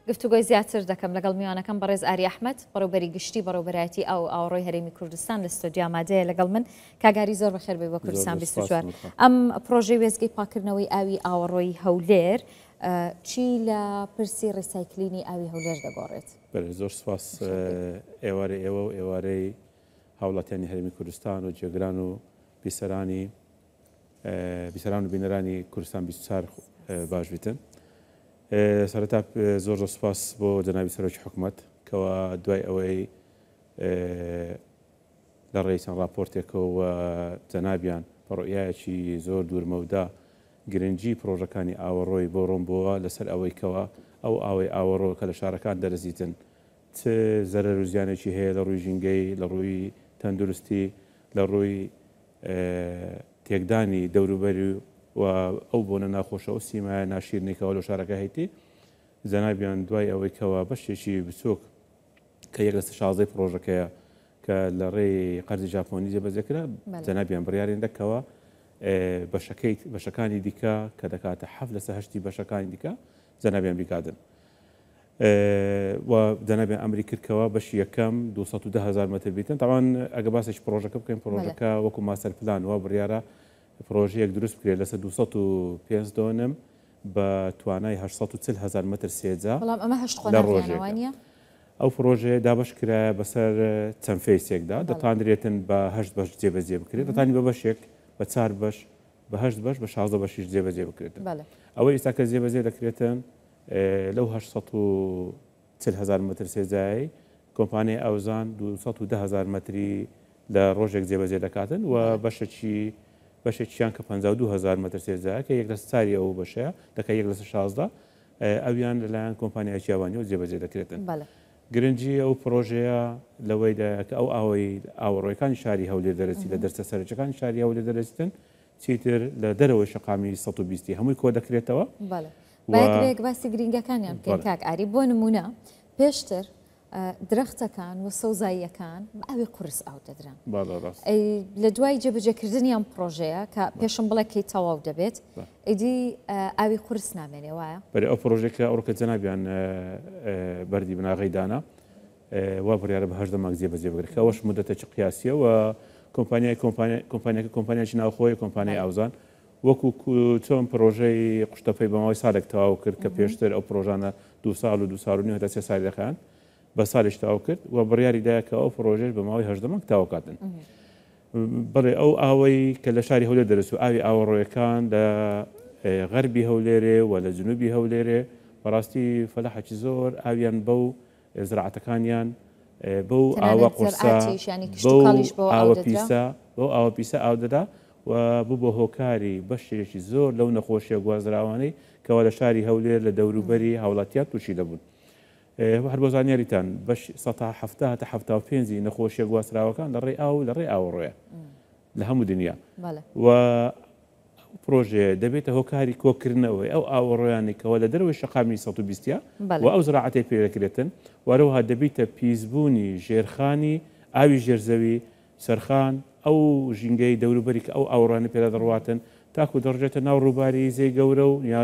گفتوگۆی زیاتر دەکەم لەگەڵ میوانەکەم بەڕێز ئاری ئەحمەد بەڕێوەبەری گشتی بەڕێوەبەرایەتی ئەو ئاوەڕۆی هەرێمی کوردستان لە ستۆدیو ئامادەیە لەگەڵ من کاگاری زۆر بەخێر بێ بە کوردستان 24 ئەم پرۆژەی وێزگەی پاکردنەوەی ئاوی ئاوەڕۆی هەولێر چی لە پرسی ڕیسایکلینی ئاوی هەولێر دەگۆڕێت؟ زۆر سپاس ئێوارەی ئێوە و ئێوارەی هاوڵاتیانی هەرێمی کوردستان و جێگران و بیسەران و بینەرانی کوردستان 24 باش بیتن. سەرەتا زۆر سپاس بۆ جەنابی سەرۆکی حکوومەت کەوا دوای ئەوەی لە ڕێی چەند راپۆرتێکەوە جەنابیان بەڕۆیایەکی زۆر دوورمەودا گرنگی پرۆژەکانی ئاوەڕۆی بۆ ڕۆم بووە لەسەر ئەوەی کەوا ئەو ئاوەی ئاوەڕۆ کە لە شارەکان دەرەزیتن چ زەرەر و زیانێکی هەیە لە ڕووی ژینگەی لە ڕووی تەندروستی لە ڕووی تێکدانی دەوروبەری و ئەو بۆنە ناخۆشە و سیمایە ناشیرنێکەوە لە شارەکە هەیتی جەنابیان دوای ئەوەی کەوا بەشێکی بچووک کە یەک لە 16 پرۆژەکەیە کە لە ڕێی قەرزی ژاپۆنی جێبەجێکرا جەنابیان بڕیاریان دەکەوە بەشەکانی دیکە کە دەکاتە 7 لە 8 بەشەکانی دیکە جەنابیان بیکاتن و جەنابیان ئەمری کردکەوە بەشی یەکەم 210,000 مەتر بیتن تاوان ئەگە باسێکی پرۆژەکە بکەین پرۆژەکە وەکو ماستەر پلان وە بڕیارە پرۆژەیەک دروست بکرێت لەسەر 205 دۆنم بە توانای 840,000 متر سێجا لە ڕۆژێکە. ئەو پرۆژێ دابش کرایە بەسەر چەند فەیسێکدا دەتوانرێتن بە 8 بەش جێبەجێ بکرێت دەتانی بە بەشێک بە 4 بەش بە 8 بەش بە 16 بەشیش جێبەجێ بکرێتن. ئەوەی ئێستاکە جێبەجێ دەکرێتن لەو 840,000 متر سێجایی کۆمپانیای ئەوزان 210,000 متری لە ڕۆژێک جێبەجێ دەکاتن و بەشێکیان کە 52,000 متر سێجایە کە یەک لە ساری ئەو بەشەیە دەکە یەک لە 16 ئەویان لەلایەن کۆمپانیای چیاوانی و جێبەجێ دەکرێتن. گرنگی ئەو پرۆژەیە لەوەیدا کە ئەو ئاوەڕۆیەکانی شاری هەولێر دەرەچی لە دەرسە سەرچەکانی شاری هەولێر دەرەچن چیتر لە دەرەوەی شەقامی 120 هەمووی کۆ دەکرێتەوە. باەک باسی گرنگەکانیان بکەین کاک ئاری بۆ نمونە پێشتر درەختەکان و سەوزاییەکان ئاوی قورس ئاو دەدران لە دوای جێبەجێکردنی ئەم پرۆژەیە کە پێشم بڵێکی تەواو دەبێت ئیدی ئاوی قورس نامێنێ وایە بەێ ئەو پرۆژێکە ئەوڕکە جەنابیان بەردی بناغی دانا وا بڕیارە بە هەش دەماک جێبەجێ بگرێت ئەوەش مدەتێکی قیاسیە و کۆمپانیایکی ناوخۆی کۆمپانیای ئاوزان وەکو چۆن پرۆژەی قوشتەپەی بەماوەی سالێک تەواو کرد کە پێشتر ئەو پرۆژانە 2 ساڵ و 2 ساڵ و نیوە تا 3 ساڵی دەکەن بە ساڵێک تاو کرد و بڕیاری دایە کە ئەو پرۆژێش بە ماوەی 8 دەمەک تاوکاتن. بڵێ ئەو ئاوەی کە لە شاری هەولێر دەرەچ و ئاوی ئاوەڕۆیەکان لە غەربی هەولێرێ و لە جنوبی هەولێرێ بەڕاستی فەلاحێکی زۆر ئاویان بەو زراعەتەکانیان بەو ئاوە قورسە بەو ئاوە پیسە ئاو دەدا و بوو بۆ هۆکاری بەشێکی زۆر لەو نەخۆشیە گوازراوانەی کەوا لە شاری هەولێر لە دەوروبەری هاوڵاتیات تووشی دەبوون. هەر بۆ زانیاریتان بەش 170 تا 75 نەخۆشیە گواسراوەکان لە ڕێی ئاو لە ڕێی ئاوەڕۆیە لە هەموو دنیا و پرۆژێ دەبێتە هۆکاری کۆکردنەوەی ئەو ئاوەڕۆیانی کەەوە لە دەروی شەقامی 120 و ئەو زراعەتی پێدەکرێتن وەرەوها دەبیتە پیسبوونی ژێرخانی ئاوی ژێرزەوی سەرخان ئەو ژینگەی دەوروبەری کە ئەو ئاوڕانی پێدا دەڕواتن تاکو دەڕژێتە ناو ڕووباری زەی گەورە و یا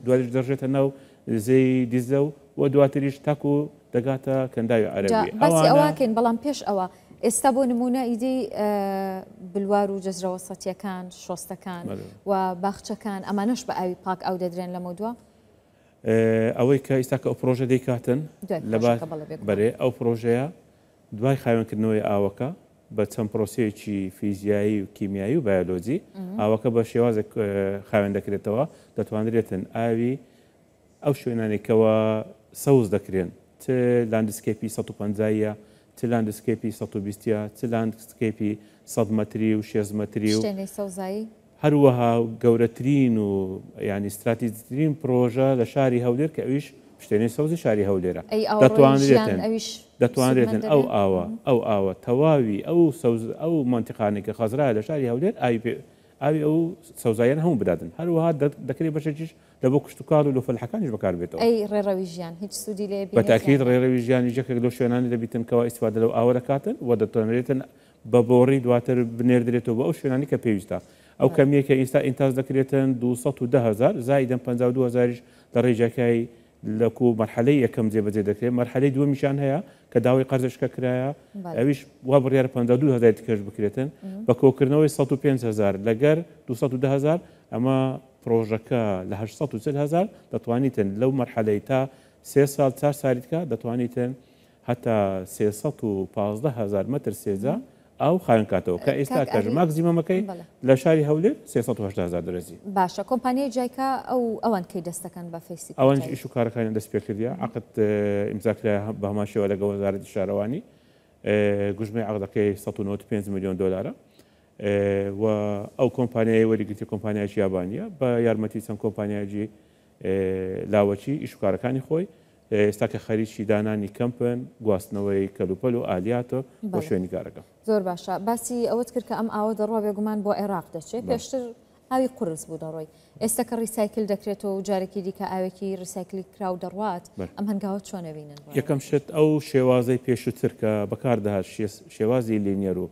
دوایش دەڕژێتە ناو زەی دیزە و دواتریش تاکو دەگاتە کەنداوی عەرەبی باسی ئەوواکەین بەڵام پێش ئەوە ئێستا بۆ نمونە ئیدی بلوار و جەزرەوە سەتیەکان شۆستەکان و باخچەکان ئەمانەش بە ئاوی پاک ئەو دەدرێن لە مەودووە ئەوەی کە ئیستا کە ئەو پرۆژە دەیکاتن بەرێ ئەو پرۆژەیە دوای خاوێنکردنەوەی ئاوەکە بە چەند پرۆسەیەکی فیزیایی و کیمیایی و بایۆلۆجی ئاوەکە بە شێوازێک خاوێن دەکرێتەوە دەتوانرێتن ئاوی ئەو شوێنانێکەوە سەوز دەکرێن چ لاندسکێپی 150 چ لاندسکێپی 120 چ لاندسکێپی 100 متری و 6 متری و هەروەها گەورەترین و ینی استراتیجیترین پرۆژە لە شاری هەولێر کە ئەویش شتێنەی سەوزی شاری هەولێرە دەتوانرێتن ئەو ئاوە تەواوی ئەو منتیقانی کە خەزرایە لە شاری هەولێر ئاوی ئەو سەوزاییان هەموو بداتن هەروەها دەکرێت بەشێکیش لە بۆ کشتتوکار و لە فەلحەکانیش بەکاربێتەوە ڕێڕەوی ژیان هیچ سوودی لێ بەتاکید ڕێڕەوی ژیانی جەکێک لەو شوێنانی دەبیتن کەەوە ئیسفادە لەو ئاوە دەکاتن و دەتوانرێتن بە بۆڕی دواتر بنێردرێتەوە بە ئەو شوێنانی کە پێویستە ئەو کەمیەکە ئێستا ئینتاز دەکرێتن 210,000 زایدەن 52,000 لە ڕێژەکەی لەکو مەرحەلەی یەکەم جێبەجێ دەکرێت مەرحەلەی دووەمیشان هەیە کە داوای قەرزەشکە کرایە ئەویش وا بڕیارە 52,000 کەش بکرێتن بە کۆکردنەوەی 105,000 لەگەر 210,000 ئەمە پرۆژەکە لە 840,000 دەتوانیتن لەو مەرحەلەی تا 3 ساڵ 4 ساریتکە دەتوانیتن هەتا 315,000 متر سێجا ئەو خاوێن کاتەوە کە ئێستا کەژ ماکزیمەمەکەی لە شاری هەولێر 380,000 دەرەزی باشە کۆمپانیای جایکە ئەوان کەی دەستەکەن بە فیسی ئەوان ئیش و کارەکانی دەست پێ کردیا عقد ئیمزاکرا بە هەماشەوە لەگە وەزارەتی شارەوانی گوژمەی عقدەکەی 195 میلیۆن دلارە و ئەو کۆمپانیای وەریگرتی کۆمپانیایکی یابانیە بە یارمەتی چەند کۆمپانیایکی لاوەچی ئیش و کارەکانی خۆی ئێستا کە خەریکی دانانی کەمپن گواستنەوەی کەلوپەل و ئالیاتۆ بۆ شوێنی کارەکە زۆر باشە باسی ئەوەت کرد کە ئەم ئاوە دەڕوا بێگومان بۆ عێراق دەچێت پێشتر ئاوی قورس بوو دەڕۆی ئێستا کە ڕیسایکل دەکرێتەوە و جارێکی دیکە ئاوێکی ڕیسایکلی کرا و دەڕوات ئەم هەنگاوە چۆن ئەبینن یەکەم شت ئەو شێوازەی پێشووتر کە بەکاردەهات شێوازی لینیەر و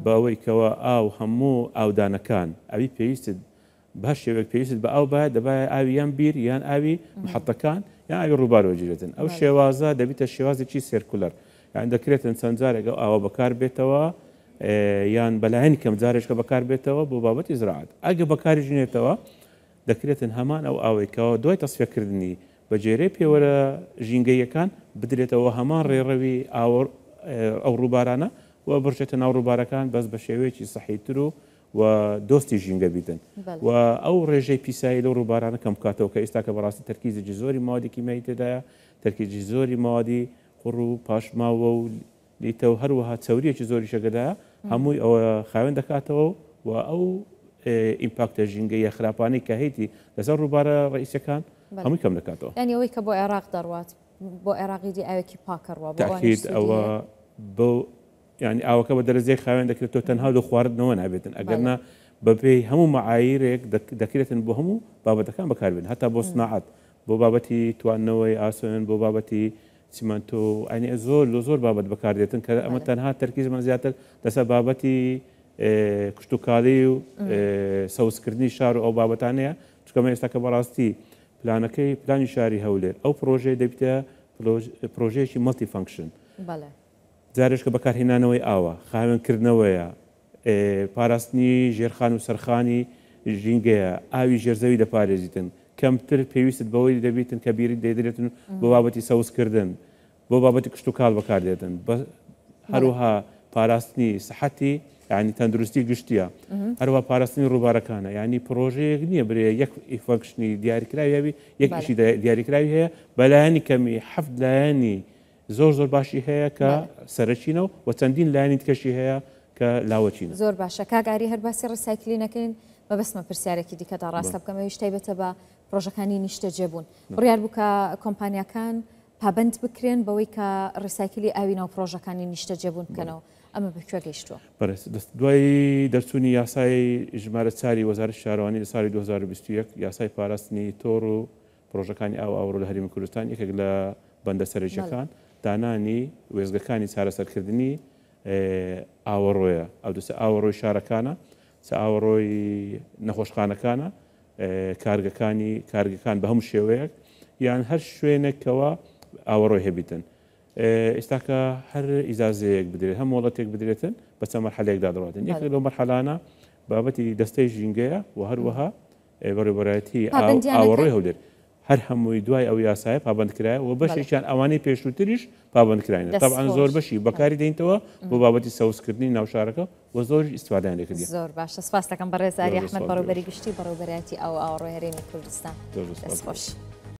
بە ئەوەی کەەوە ئاو هەموو ئاودانەکان ئەوی پێویست باش شێوێک پێویست بە ئەو باید دەبایە ئاوی یان بیر یان ئاوی محەتەکان یان ئاوی ڕووبارۆجیرێتن ئەو شێوازە دەبیتە شێوازێکی سێرکولەر یان دەکرێتن چەند جارێک ئاوە بەکار بێتەوە یان بەلایەن کەم جارێککە بەکار بێتەوە بۆ بابەتی زراعات ئەگە بەکاری ژینێتەوە دەکرێتن هەمان ئەو ئاوێکەوە دوای تەسفێکردنی بە جێرەی پێوەرە ژینگەیەکان بدرێتەوە هەمان ڕێڕەوی ئەو ڕووبارانە و بڕچێتە ناو ڕووبارەکان بەس بە شێوەیەکی سەحیتر و دۆستی ژینگە بیتن و ئەو ڕێژەی پیسایی لەو ڕووبارانە کەم بکاتەوە کە ئێستا کە بەڕاستی تەرکیزی زۆری موادی کیمیایی تێدایە تەرکیزی زۆری موادی قوڕ و پاشماوە و لیتە و هەروەها چەوریەکی زۆری شەگەدایە هەمووی ئەوە خاوێن دەکاتەوە و ئەو ئیمپاکتە ژینگەیە خراپانەی کە هەیەی لەسەر ڕووبارە ڕئیسەکان هەمووی کەم دەکاتەوە ینی ئەوەی کە بۆ عێراق دەڕوات بۆ عێراقی دی ئاوێکی پاکەڕوە تاکید ئەوە بۆ ینی ئاوەکە بە دەرەجەی خاوێن دەکرێتەوە تەنها لە خواردنەوە نابێتن ئەگەرنا بەپێی هەموو مەعایرێک دەکرێتن بۆ هەموو بابەتەکان بەکاربێن هەتا بۆ سناعەت بۆ بابەتی توانەوەی ئاسۆن بۆ بابەتی سیمەنتۆ ئەنی زۆر بابەت بەکاردێتن کە ئەمە تەنها تەرکیزمان زیاتر لەسەر بابەتی کشتتوکاڵی و سەوزکردنی شار و ئەو بابەتانەیە چکەمە ئێستا کە بەڕاستی پلانەکەی پلانی شاری هەولێر ئەو پرۆژەی دەبیتە پرۆژەیەکی مەڵتی فانکشن جارێک کە بەکارهێنانەوەی ئاوە خاوێنکردنەوەیە پاراستنی ژێرخان و سەرخانی ژینگەیە ئاوی ژێرزەوی دەپارێزیتن کەمتر پێویست بەوەی دەبیتن کە بیری دەدرێتن بۆ بابەتی سەوزکردن بۆ بابەتی کشتتوکاڵ بەکاردێتن هەروها پاراستنی سەحەتی ینی تەندروستی گشتیە هەروە پاراستنی ڕووبارەکانە ینی پرۆژەیەک نییە برێ یەک فەنکشنی دیاریکراوی یەکیشی دیاریکراوی هەیە بەلایەنی کەمی حەفت لایەنی زۆر باشی هەیە کە سەرچینە و چەندین لایەنی تکەشی هەیە کە لاوەچینە زۆر باشە کاگاری هەرباسی ڕسایکلی نەکەین بە بەسمە پرسیارێکی دیکەدا ڕاستە بکەمەوەی شتایبەتە بە پرۆژەکانی نیشتە جێبوون بڕیار بوو کە کۆمپانیەکان پابند بکرێن بەوەی کە ڕسایکلی ئاوینە و پرۆژەکانی نیشتە جێبوون بکەنەوە ئەمە بەکوێ گەیشتووە دوای دەرچوونی یاسای ژمارە 4 وەزارەتی شارەوانی لە ساڵی 2021 یاسای پاراستنی تۆڕ و پرۆژەکانی ئاوڕۆ لە هەرێمی کوردستان یەکێک لە بەندە سەرنجەکان دانانی وێزگەکانی چارەسەرکردنی ئاوەڕۆیە ئەو دوسە ئاوەڕۆی شارەکانە چ ئاوەڕۆی نەخۆشخانەکانە کارگەکان بە هەموو شێوەیەک یان هەر شوێنێکەوە ئاوەڕۆی هەبیتن ئێستا کە هەر ئیزازەیەک بدرێت هەم وڵەتێک بدرێتن بە چەند مەرحەلەیەکدا دەڕاتن یەک لەو مەرحەلانە بابەتی دەستەی ژینگەیە و هەروەها بەڕێوەبەرایەتی ئاوەڕۆی هەولێر هەر هەمووی دوای ئەو یاسایە پابندکرایە و بەشێکیان ئەوانەی پێشووتریش پابندکراینە طبعاً زۆر بەشی بەکاری دێنیتەوە بۆ بابەتی سەوزکردنی ناوشارەکە و زۆر ئیسفادەیان لێ کردی زۆر باشە سپاس دەکەم بەڕێز ئاری ئەحمەد بەڕێوەبەری گشتی بەڕێوەبەرایەتی ئاوەڕۆی هەرێمی کوردستان دەستخۆش